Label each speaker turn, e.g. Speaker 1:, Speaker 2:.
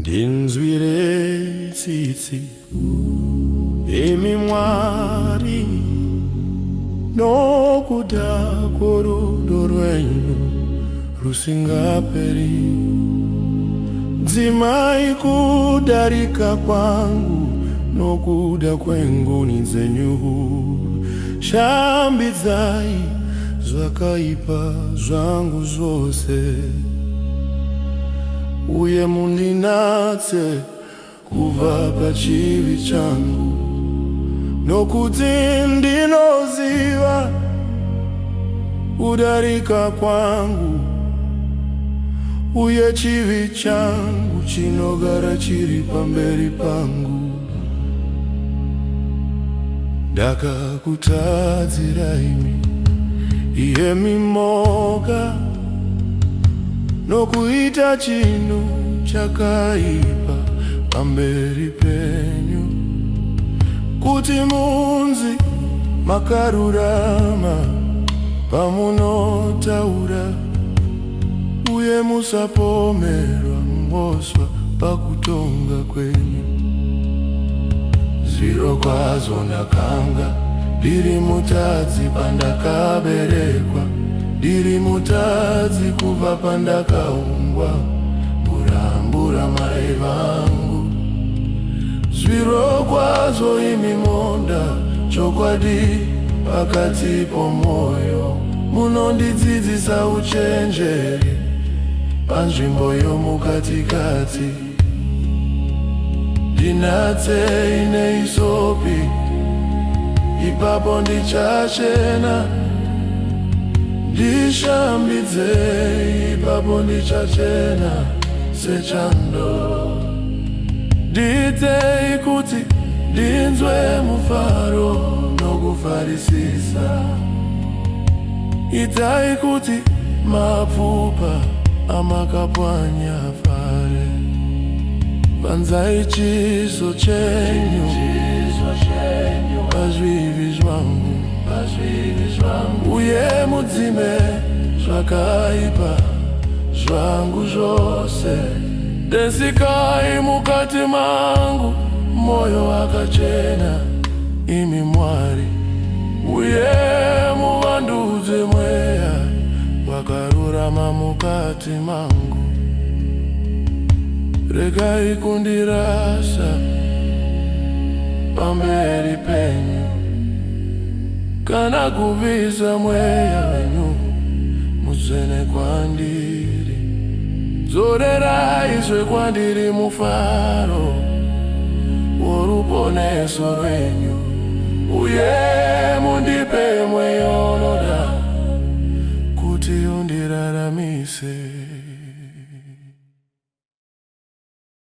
Speaker 1: ndinzwire tsitsi imi Mwari nokuda kworudo rwenyu rusingaperi. Dzimai kudarika kwangu nokuda kwengoni dzenyu, shambidzai zvakaipa zvangu zvose, uye mundinatse kubva pachivi changu, nokuti ndinoziva kudarika kwangu, uye chivi changu chinogara chiri pamberi pangu. Ndakakutadzira imi, iyemi moga, nokuita chinhu chakaipa pamberi penyu, kuti munzi makarurama pamunotaura, uye musapomerwa mbosva pakutonga kwenyu. Zvirokwazvo ndakanga ndiri mutadzi pandakaberekwa, ndiri mutadzi kubva pandakaumbwa, murambura mai vangu. Zvirokwazvo imi monda, chokwadi pakati pomwoyo, munondidzidzisa uchenjeri panzvimbo yomukatikati. Ndinatsei nehisopi, ipapo ndichachena, ndishambidzei, ipapo ndichachena sechando. Ndiitei kuti ndinzwe mufaro nokufarisisa, itai kuti mapfupa amakapwanya afare. Vanzai chiso chenyu pazvivi zvangu, uye mudzime zvakaipa zvangu zvose. Desikai mukati mangu moyo wakachena, imi Mwari, uye muvandudze mweya wakarurama mukati mangu. Regai kundirasa pamberi penyu, kana kuvisa mweya wenyu muzene kwandiri. Dzorerai kwandiri mufaro woruponeso rwenyu, uye mundipe mweya unoda kuti undiraramise.